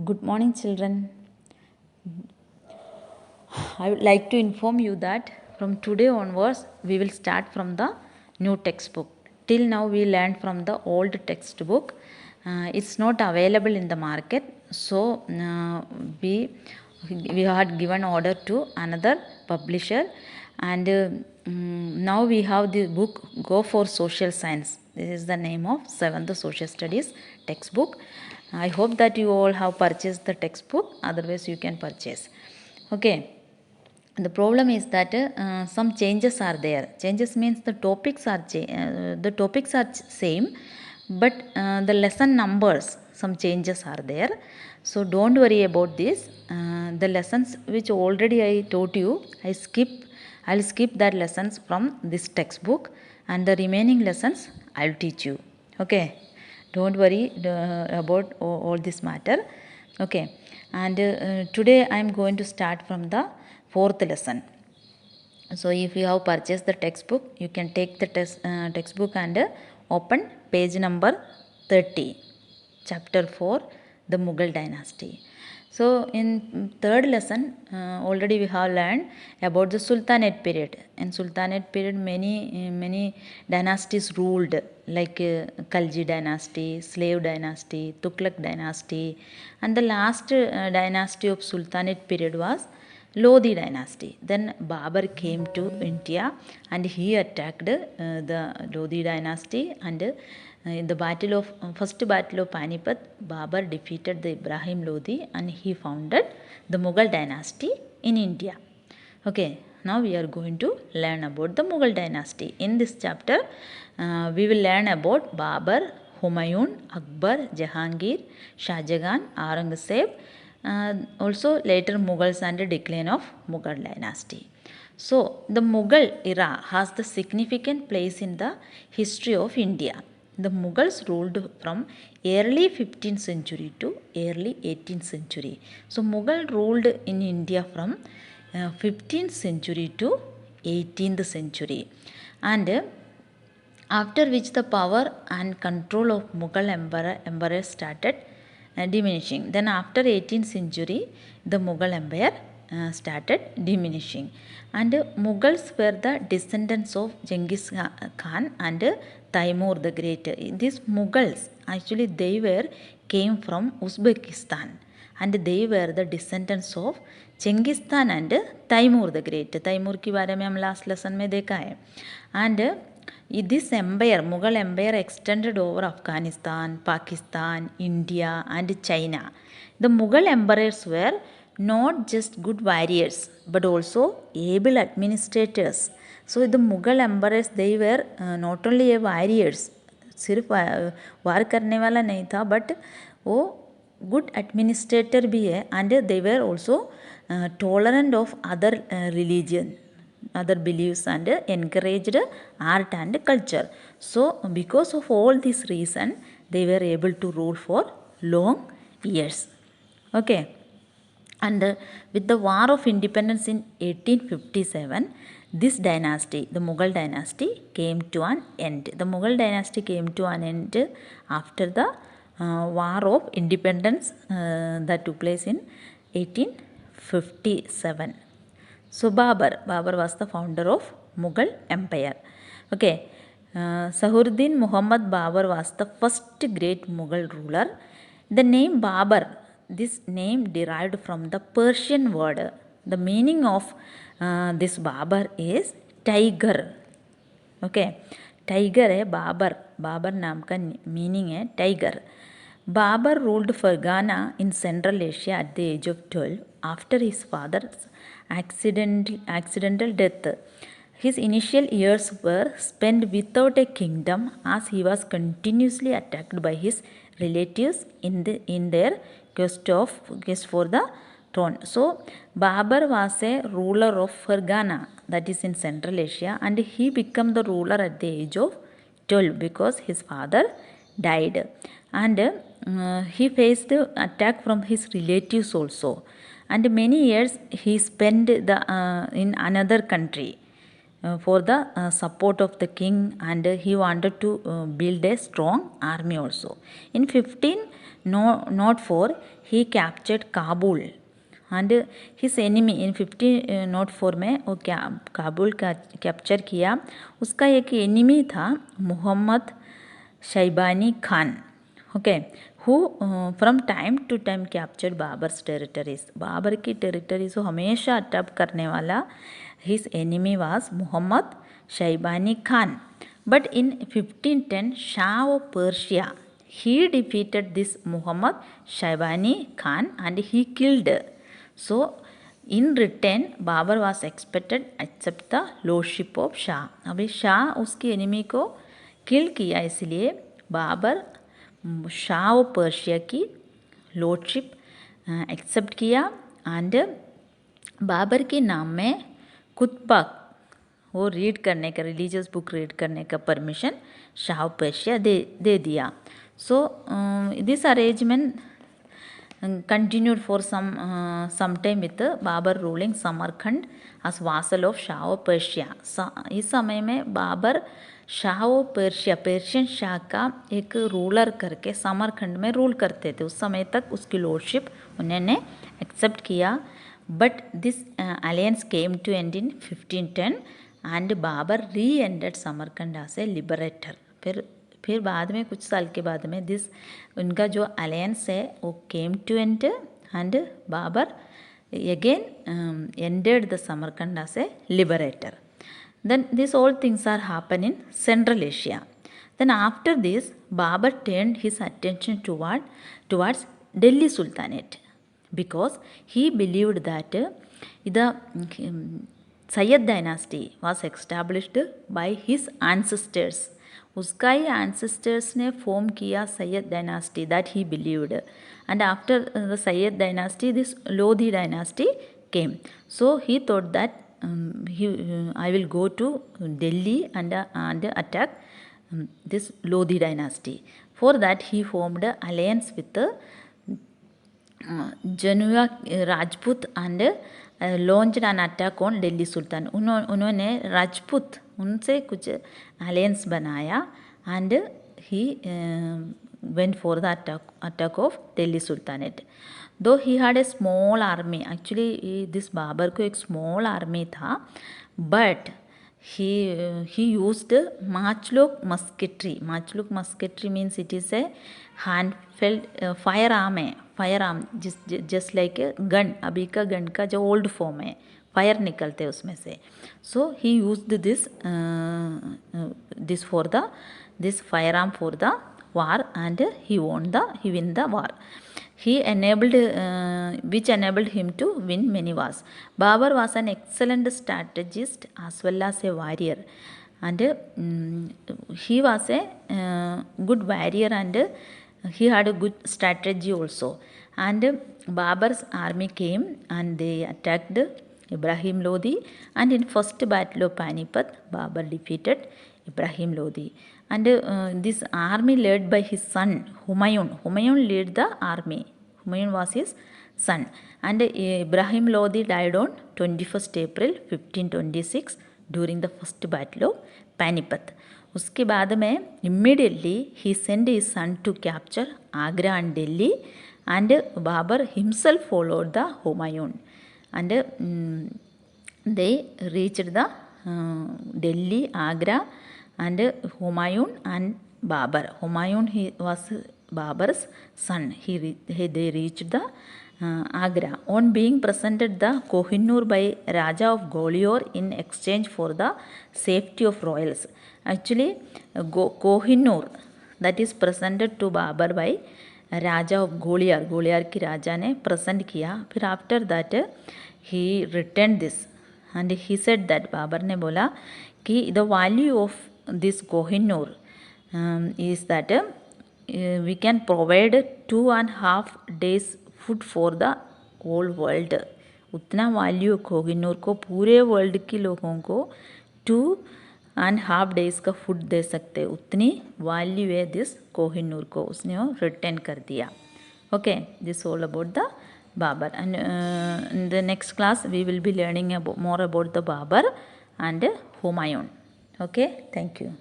Good morning, children. I would like to inform you that from today onwards, we will start from the new textbook. Till now, we learned from the old textbook. It's not available in the market, so we had given order to another publisher, and now we have the book Go for Social Science. This is the name of 7th Social Studies textbook. I hope that you all have purchased the textbook, otherwise you can purchase. Okay. The problem is that some changes are there. Changes means the topics are same, but the lesson numbers, some changes are there. So don't worry about this. The lessons which already I taught you, I'll skip that lessons from this textbook, and the remaining lessons I'll teach you. Okay, don't worry about all this matter. Okay, and today I am going to start from the fourth lesson. So if you have purchased the textbook, you can take the textbook and open page number 30, chapter 4, the Mughal dynasty. So in third lesson, already we have learned about the Sultanate period. In Sultanate period, many dynasties ruled, like Khalji dynasty, Slave dynasty, Tughlaq dynasty, and the last dynasty of Sultanate period was Lodi dynasty. Then Babur came to India and he attacked the Lodi dynasty, and in the first battle of Panipat, Babur defeated the Ibrahim Lodi and he founded the Mughal dynasty in India. Okay, now we are going to learn about the Mughal dynasty. In this chapter, we will learn about Babur, Humayun, Akbar, Jahangir, Shah Jahan, Aurangzeb, also later Mughals and the decline of Mughal dynasty. So the Mughal era has the significant place in the history of India. The Mughals ruled from early 15th century to early 18th century. So Mughal ruled in India from 15th century to 18th century, and after which the power and control of Mughal emperor started diminishing. Then after 18th century, the Mughal Empire started diminishing, and Mughals were the descendants of Genghis Khan and Taimur the Great. These Mughals actually came from Uzbekistan, and they were the descendants of Genghis Khan and Taimur the Great. Taimur के बारे में हम last lesson में देखा है, and this empire, Mughal empire, extended over Afghanistan, Pakistan, India, and China. The Mughal emperors were not just good warriors but also able administrators. So the Mughal emperors, they were not only a warriors, सिर्फ वार करने वाला नहीं था, but वो good administrator भी है, and they were also tolerant of other religion, other beliefs, and encouraged art and culture. So because of all this reason, they were able to rule for long years. Okay, and with the war of independence in 1857, this dynasty, the Mughal dynasty, came to an end. The Mughal dynasty came to an end after the war of independence that took place in 1857. So Babur was the founder of Mughal Empire. Okay, Sahuddin Muhammad Babur was the first great Mughal ruler. The name Babur, this name derived from the Persian word. The meaning of this Babur is tiger. Okay, tiger है Babur. Babur नाम का meaning है tiger. Babur ruled Fergana in Central Asia at the age of 12 after his father's accidental death. His initial years were spent without a kingdom, as he was continuously attacked by his relatives in their quest for the throne. So Babur was a ruler of Fergana, that is in Central Asia, and he became the ruler at the age of 12 because his father died, and he faced attack from his relatives also, and many years he spent in another country for the support of the king, and he wanted to build a strong army also. In not 4 he captured Kabul and his enemy in 1504 में वो काबुल का capture किया. उसका एक enemy था Mohammad Shaybani Khan, okay, who from time to time captured Babur's territories. Babur की territories को हमेशा अटैक करने वाला his enemy was Mohammad Shaybani Khan. But in 1510 Shah of Persia he defeated this Muhammad Shaybani Khan and he killed. So in return Babar was expected accept the lordship of Shah. अभी शाह उसकी enemy को किल किया, इसलिए Babar Shah of Persia की lordship accept किया and Babar के नाम में कुतुबा वो रीड करने का, रिलीजियस बुक रीड करने का परमिशन शाह ऑफ पर्शिया दे दिया. So this arrangement continued for some time with Babur ruling Samarkand as vassal of Shah of Persia. इस समय में Babur Shah of Persia, Persian Shah का एक रूलर करके समरखंड में रूल करते थे. उस समय तक उसकी लॉर्डशिप उन्होंने एक्सेप्ट किया. But this alliance came to end in 1510 and Babur reentered Samarkand as a liberator. फिर बाद में कुछ साल के बाद में दिस उनका जो अलायंस है वो came to end and Babur again ended the Samarkand as a liberator. Then these all things are happen in Central Asia. Then after this Babur turned his attention towards Delhi Sultanate because he believed that the Sayyid dynasty was established by his ancestors. उसका ही ancestors ने form किया Sayyid dynasty that he believed. And after the Sayyid dynasty this Lodi dynasty came. So he thought that I will go to Delhi and attack this Lodi dynasty. For that he formed an alliance with Janua Rajput and launched an attack on Delhi Sultan. उन्होंने राजपूत उनसे कुछ alliance बनाया and he went for the attack of Delhi Sultanate. Though he had a small army, actually this Babar को एक small army था, but he used matchlock musketry. Matchlock musketry means it is a hand-felt firearm है, firearm just like a gun. अभी का gun का जो old form है, fire निकलते हैं उसमें से. So he used this for this firearm for the war and he won the war. He enabled which enabled him to win many wars. Babur was an excellent strategist as well as a warrior, and he was a good warrior and he had a good strategy also. And Babur's army came and they attacked Ibrahim Lodi, and in first battle of Panipat Babur defeated Ibrahim Lodi. And this army led by his son Humayun led the army. Humayun was his son. And Ibrahim Lodi died on 21st April 1526 during the first battle of Panipat. उसके बाद में immediately he sent his son to capture Agra and Delhi, and Babur himself followed the Humayun, and they reached the Delhi, Agra, and Humayun and Babur. Humayun he was Babur's son. They reached the Agra. On being presented the Kohinoor by Raja of Gwalior in exchange for the safety of royals. Actually, Kohinoor that is presented to Babur by Raja of Gwalior. Gwalior की राजा ने present किया. फिर after that he returned this and he said that Babur ने बोला कि the value of this Kohinoor is that we can provide 2.5 days food for the whole world. उतना value Kohinoor को पूरे वर्ल्ड के लोगों को 2.5 days का फूड दे सकते, उतनी वैल्यू है दिस कोहिनूर को. उसने वो रिटर्न कर दिया. Okay, this all about the Babur, and in the next class we will be learning more about the Babur and Humayun. Okay, thank you.